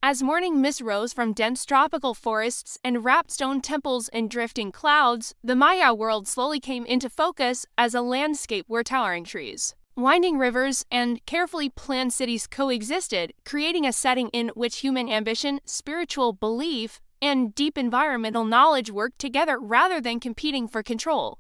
As morning mist rose from dense tropical forests and wrapped stone temples in drifting clouds, the Maya world slowly came into focus as a landscape where towering trees, winding rivers, and carefully planned cities coexisted, creating a setting in which human ambition, spiritual belief, and deep environmental knowledge worked together rather than competing for control.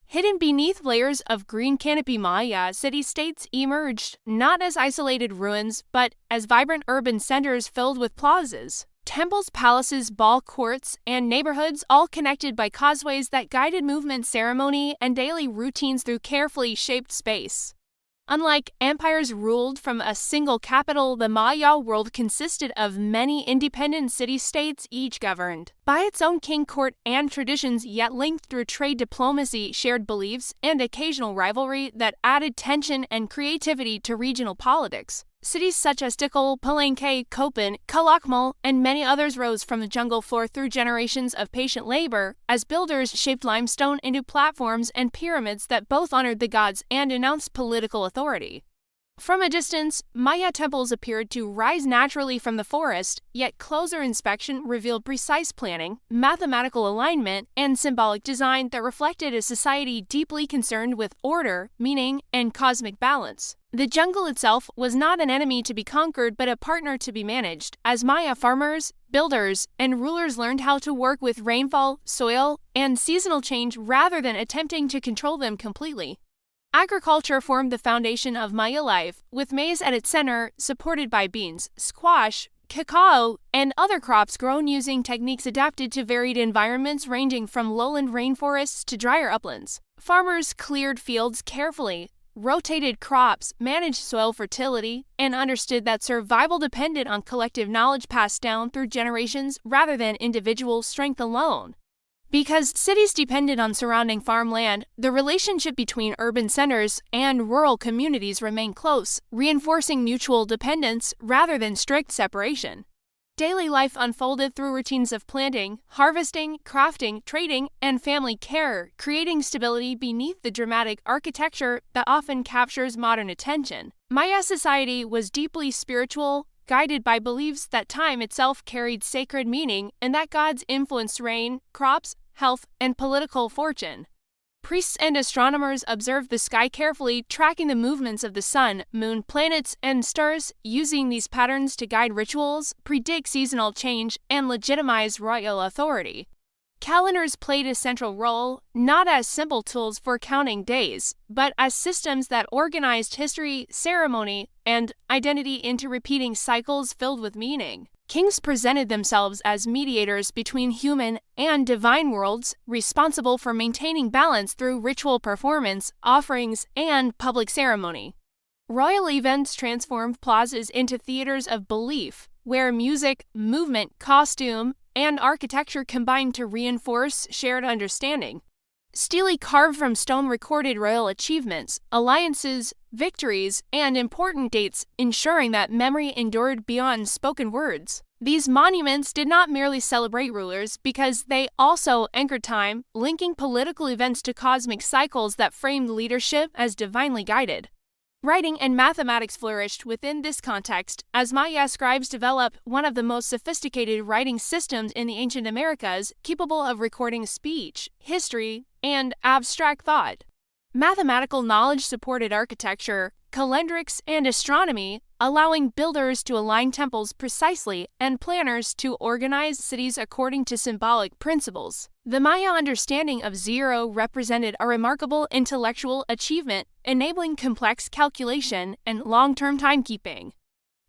Hidden beneath layers of green canopy, Maya city-states emerged not as isolated ruins, but as vibrant urban centers filled with plazas, temples, palaces, ball courts, and neighborhoods, all connected by causeways that guided movement, ceremony, and daily routines through carefully shaped space. Unlike empires ruled from a single capital, the Maya world consisted of many independent city-states, each governed by its own king, court, and traditions, yet linked through trade, diplomacy, shared beliefs, and occasional rivalry that added tension and creativity to regional politics. Cities such as Tikal, Palenque, Copan, Calakmul, and many others rose from the jungle floor through generations of patient labor, as builders shaped limestone into platforms and pyramids that both honored the gods and announced political authority. From a distance, Maya temples appeared to rise naturally from the forest, yet closer inspection revealed precise planning, mathematical alignment, and symbolic design that reflected a society deeply concerned with order, meaning, and cosmic balance. The jungle itself was not an enemy to be conquered but a partner to be managed, as Maya farmers, builders, and rulers learned how to work with rainfall, soil, and seasonal change rather than attempting to control them completely. Agriculture formed the foundation of Maya life, with maize at its center, supported by beans, squash, cacao, and other crops grown using techniques adapted to varied environments ranging from lowland rainforests to drier uplands. Farmers cleared fields carefully, rotated crops, managed soil fertility, and understood that survival depended on collective knowledge passed down through generations rather than individual strength alone. Because cities depended on surrounding farmland, the relationship between urban centers and rural communities remained close, reinforcing mutual dependence rather than strict separation. Daily life unfolded through routines of planting, harvesting, crafting, trading, and family care, creating stability beneath the dramatic architecture that often captures modern attention. Maya society was deeply spiritual, guided by beliefs that time itself carried sacred meaning and that gods influenced rain, crops, health, and political fortune. Priests and astronomers observed the sky carefully, tracking the movements of the sun, moon, planets, and stars, using these patterns to guide rituals, predict seasonal change, and legitimize royal authority. Calendars played a central role, not as simple tools for counting days, but as systems that organized history, ceremony, and identity into repeating cycles filled with meaning. Kings presented themselves as mediators between human and divine worlds, responsible for maintaining balance through ritual performance, offerings, and public ceremony. Royal events transformed plazas into theaters of belief, where music, movement, costume, and architecture combined to reinforce shared understanding. Stele carved from stone recorded royal achievements, alliances, victories, and important dates, ensuring that memory endured beyond spoken words. These monuments did not merely celebrate rulers because they also anchored time, linking political events to cosmic cycles that framed leadership as divinely guided. Writing and mathematics flourished within this context, as Maya scribes developed one of the most sophisticated writing systems in the ancient Americas, capable of recording speech, history, and abstract thought. Mathematical knowledge supported architecture, calendrics, and astronomy, allowing builders to align temples precisely and planners to organize cities according to symbolic principles. The Maya understanding of zero represented a remarkable intellectual achievement, enabling complex calculation and long-term timekeeping.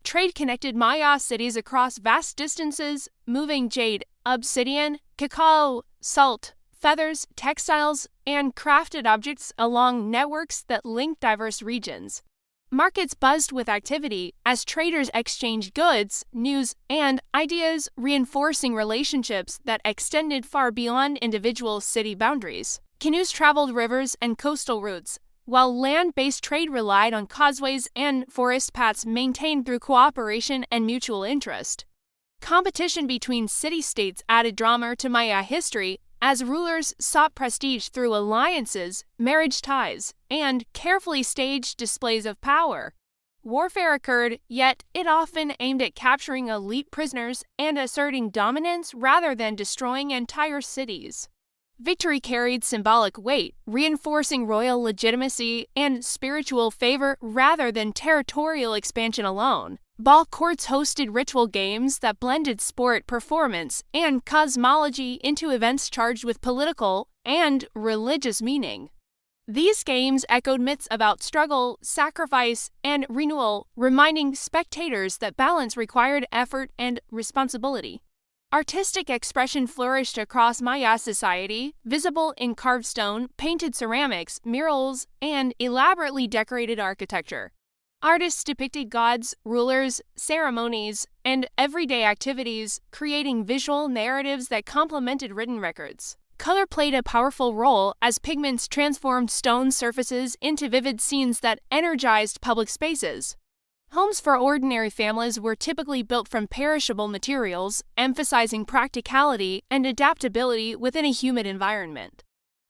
Trade connected Maya cities across vast distances, moving jade, obsidian, cacao, salt, feathers, textiles, and crafted objects along networks that linked diverse regions. Markets buzzed with activity as traders exchanged goods, news, and ideas, reinforcing relationships that extended far beyond individual city boundaries. Canoes traveled rivers and coastal routes, while land-based trade relied on causeways and forest paths maintained through cooperation and mutual interest. Competition between city-states added drama to Maya history, as rulers sought prestige through alliances, marriage ties, and carefully staged displays of power. Warfare occurred, yet it often aimed at capturing elite prisoners and asserting dominance rather than destroying entire cities. Victory carried symbolic weight, reinforcing royal legitimacy and spiritual favor rather than territorial expansion alone. Ball courts hosted ritual games that blended sport, performance, and cosmology into events charged with political and religious meaning. These games echoed myths about struggle, sacrifice, and renewal, reminding spectators that balance required effort and responsibility. Artistic expression flourished across Maya society, visible in carved stone, painted ceramics, murals, and elaborately decorated architecture. Artists depicted gods, rulers, ceremonies, and everyday activities, creating visual narratives that complemented written records. Color played a powerful role as pigments transformed stone surfaces into vivid scenes that energized public spaces. Homes for ordinary families were typically built from perishable materials, emphasizing practicality and adaptability within a humid environment.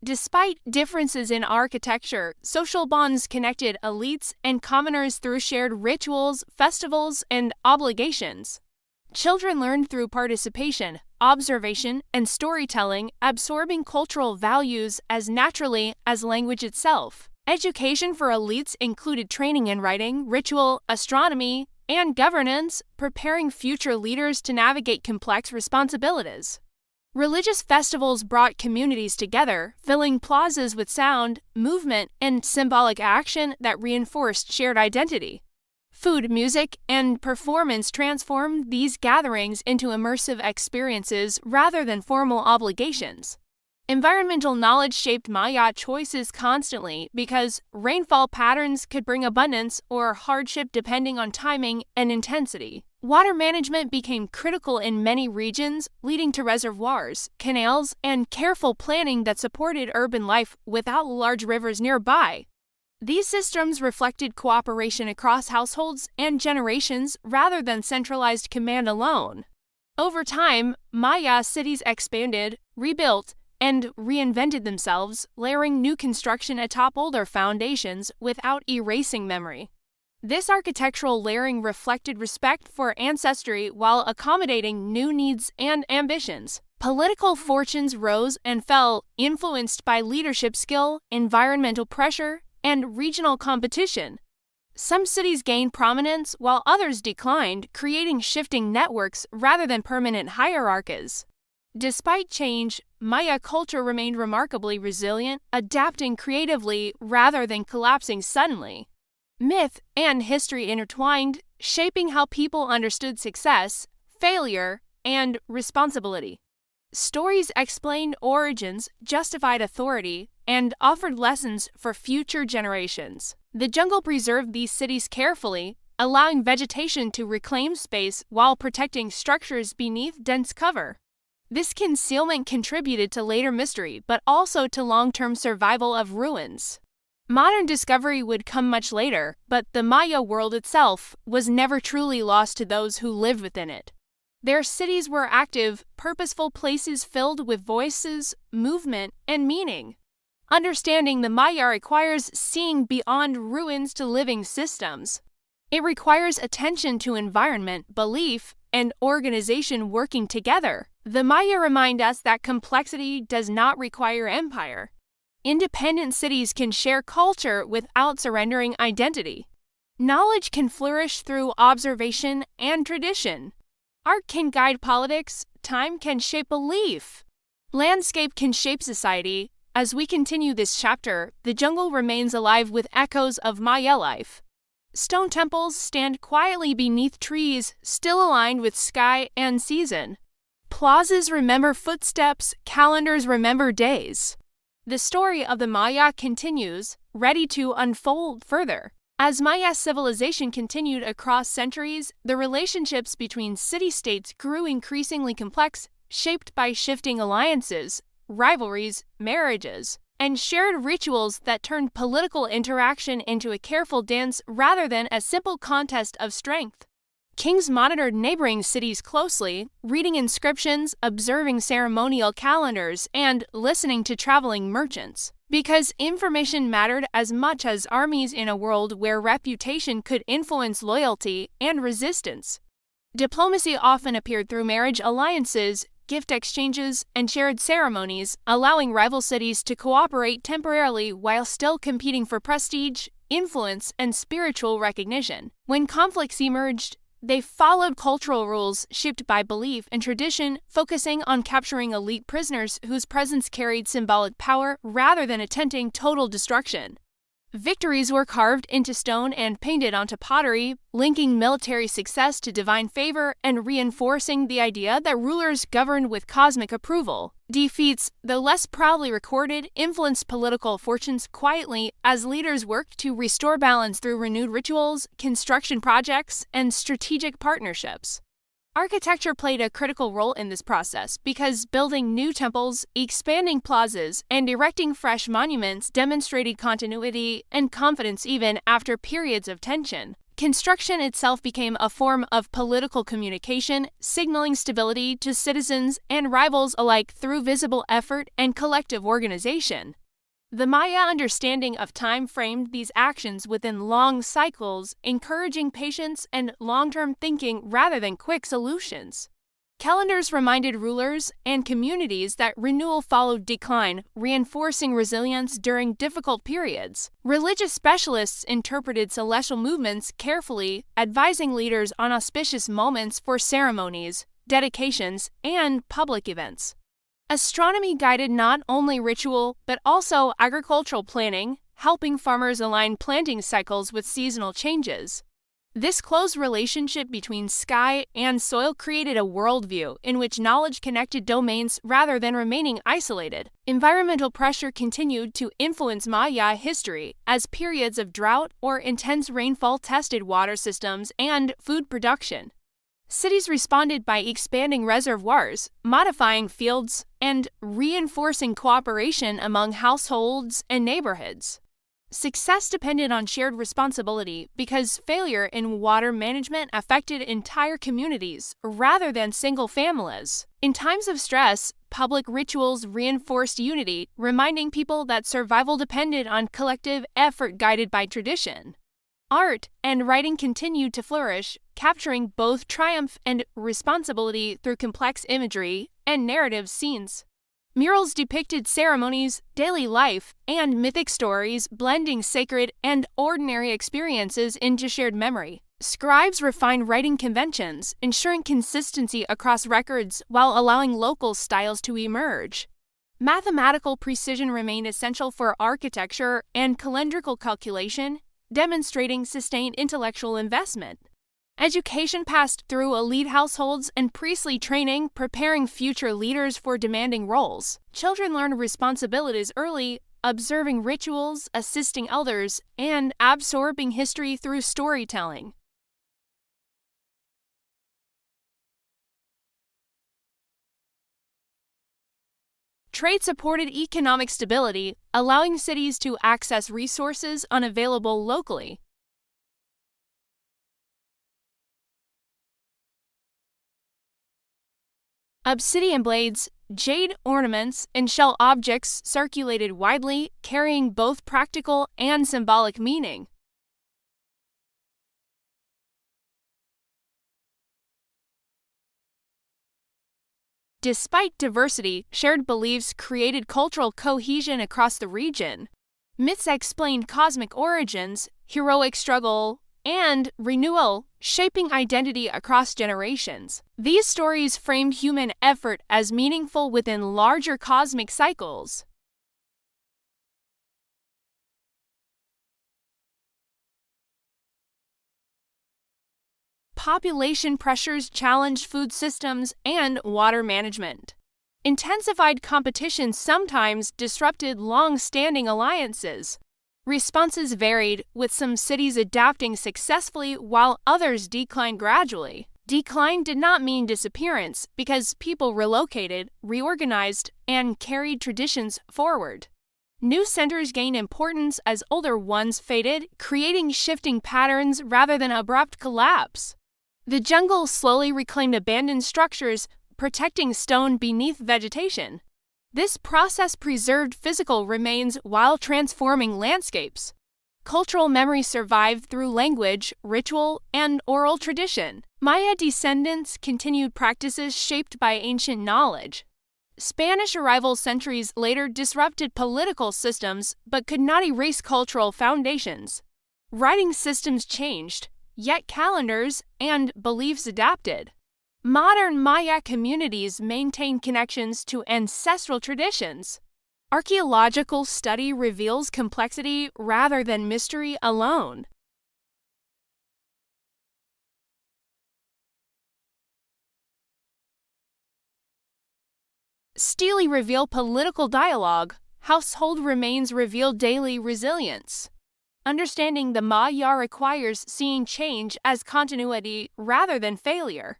Despite differences in architecture, social bonds connected elites and commoners through shared rituals, festivals, and obligations. Children learned through participation, observation, and storytelling, absorbing cultural values as naturally as language itself. Education for elites included training in writing, ritual, astronomy, and governance, preparing future leaders to navigate complex responsibilities. Religious festivals brought communities together, filling plazas with sound, movement, and symbolic action that reinforced shared identity. Food, music, and performance transformed these gatherings into immersive experiences rather than formal obligations. Environmental knowledge shaped Maya choices constantly because rainfall patterns could bring abundance or hardship depending on timing and intensity. Water management became critical in many regions, leading to reservoirs, canals, and careful planning that supported urban life without large rivers nearby. These systems reflected cooperation across households and generations rather than centralized command alone. Over time, Maya cities expanded, rebuilt, and reinvented themselves, layering new construction atop older foundations without erasing memory. This architectural layering reflected respect for ancestry while accommodating new needs and ambitions. Political fortunes rose and fell, influenced by leadership skill, environmental pressure, and regional competition. Some cities gained prominence while others declined, creating shifting networks rather than permanent hierarchies. Despite change, Maya culture remained remarkably resilient, adapting creatively rather than collapsing suddenly. Myth and history intertwined, shaping how people understood success, failure, and responsibility. Stories explained origins, justified authority, and offered lessons for future generations. The jungle preserved these cities carefully, allowing vegetation to reclaim space while protecting structures beneath dense cover. This concealment contributed to later mystery, but also to long-term survival of ruins. Modern discovery would come much later, but the Maya world itself was never truly lost to those who lived within it. Their cities were active, purposeful places filled with voices, movement, and meaning. Understanding the Maya requires seeing beyond ruins to living systems. It requires attention to environment, belief, and organization working together. The Maya remind us that complexity does not require empire. Independent cities can share culture without surrendering identity. Knowledge can flourish through observation and tradition. Art can guide politics, time can shape belief. Landscape can shape society. As we continue this chapter, the jungle remains alive with echoes of Maya life. Stone temples stand quietly beneath trees, still aligned with sky and season. Plazas remember footsteps, calendars remember days. The story of the Maya continues, ready to unfold further. As Maya civilization continued across centuries, the relationships between city-states grew increasingly complex, shaped by shifting alliances, rivalries, marriages, and shared rituals that turned political interaction into a careful dance rather than a simple contest of strength. Kings monitored neighboring cities closely, reading inscriptions, observing ceremonial calendars, and listening to traveling merchants. Because information mattered as much as armies in a world where reputation could influence loyalty and resistance. Diplomacy often appeared through marriage alliances, gift exchanges, and shared ceremonies, allowing rival cities to cooperate temporarily while still competing for prestige, influence, and spiritual recognition. When conflicts emerged, they followed cultural rules shaped by belief and tradition, focusing on capturing elite prisoners whose presence carried symbolic power rather than attempting total destruction. Victories were carved into stone and painted onto pottery, linking military success to divine favor and reinforcing the idea that rulers governed with cosmic approval. Defeats, though less proudly recorded, influenced political fortunes quietly as leaders worked to restore balance through renewed rituals, construction projects, and strategic partnerships. Architecture played a critical role in this process because building new temples, expanding plazas, and erecting fresh monuments demonstrated continuity and confidence even after periods of tension. Construction itself became a form of political communication, signaling stability to citizens and rivals alike through visible effort and collective organization. The Maya understanding of time framed these actions within long cycles, encouraging patience and long-term thinking rather than quick solutions. Calendars reminded rulers and communities that renewal followed decline, reinforcing resilience during difficult periods. Religious specialists interpreted celestial movements carefully, advising leaders on auspicious moments for ceremonies, dedications, and public events. Astronomy guided not only ritual, but also agricultural planning, helping farmers align planting cycles with seasonal changes. This close relationship between sky and soil created a worldview in which knowledge connected domains rather than remaining isolated. Environmental pressure continued to influence Maya history as periods of drought or intense rainfall tested water systems and food production. Cities responded by expanding reservoirs, modifying fields, and reinforcing cooperation among households and neighborhoods. Success depended on shared responsibility because failure in water management affected entire communities rather than single families. In times of stress, public rituals reinforced unity, reminding people that survival depended on collective effort guided by tradition. Art and writing continued to flourish, capturing both triumph and responsibility through complex imagery and narrative scenes. Murals depicted ceremonies, daily life, and mythic stories, blending sacred and ordinary experiences into shared memory. Scribes refined writing conventions, ensuring consistency across records while allowing local styles to emerge. Mathematical precision remained essential for architecture and calendrical calculation, demonstrating sustained intellectual investment. Education passed through elite households and priestly training, preparing future leaders for demanding roles. Children learned responsibilities early, observing rituals, assisting elders, and absorbing history through storytelling. Trade supported economic stability, allowing cities to access resources unavailable locally. Obsidian blades, jade ornaments, and shell objects circulated widely, carrying both practical and symbolic meaning. Despite diversity, shared beliefs created cultural cohesion across the region. Myths explained cosmic origins, heroic struggle, and renewal, shaping identity across generations. These stories framed human effort as meaningful within larger cosmic cycles. Population pressures challenged food systems and water management. Intensified competition sometimes disrupted long-standing alliances. Responses varied, with some cities adapting successfully while others declined gradually. Decline did not mean disappearance because people relocated, reorganized, and carried traditions forward. New centers gained importance as older ones faded, creating shifting patterns rather than abrupt collapse. The jungle slowly reclaimed abandoned structures, protecting stone beneath vegetation. This process preserved physical remains while transforming landscapes. Cultural memory survived through language, ritual, and oral tradition. Maya descendants continued practices shaped by ancient knowledge. Spanish arrival centuries later disrupted political systems but could not erase cultural foundations. Writing systems changed, yet calendars and beliefs adapted. Modern Maya communities maintain connections to ancestral traditions. Archaeological study reveals complexity rather than mystery alone. Stele reveal political dialogue. Household remains reveal daily resilience. Understanding the Maya requires seeing change as continuity rather than failure.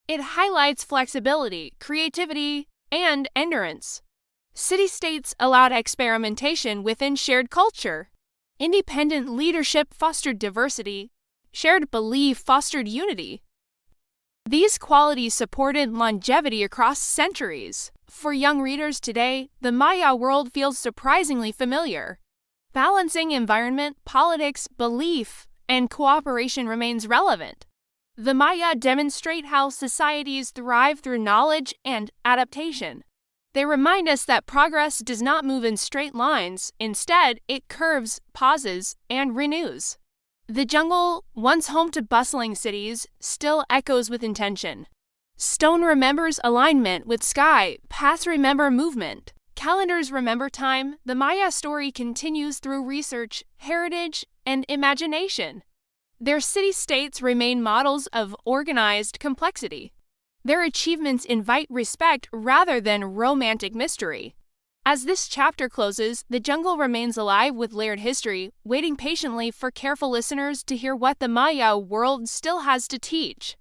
It highlights flexibility, creativity, and endurance. City-states allowed experimentation within shared culture. Independent leadership fostered diversity. Shared belief fostered unity. These qualities supported longevity across centuries. For young readers today, the Maya world feels surprisingly familiar. Balancing environment, politics, belief, and cooperation remains relevant. The Maya demonstrate how societies thrive through knowledge and adaptation. They remind us that progress does not move in straight lines. Instead, it curves, pauses, and renews. The jungle, once home to bustling cities, still echoes with intention. Stone remembers alignment with sky, paths remember movement. Calendars remember time. The Maya story continues through research, heritage, and imagination. Their city-states remain models of organized complexity. Their achievements invite respect rather than romantic mystery. As this chapter closes, the jungle remains alive with layered history, waiting patiently for careful listeners to hear what the Maya world still has to teach.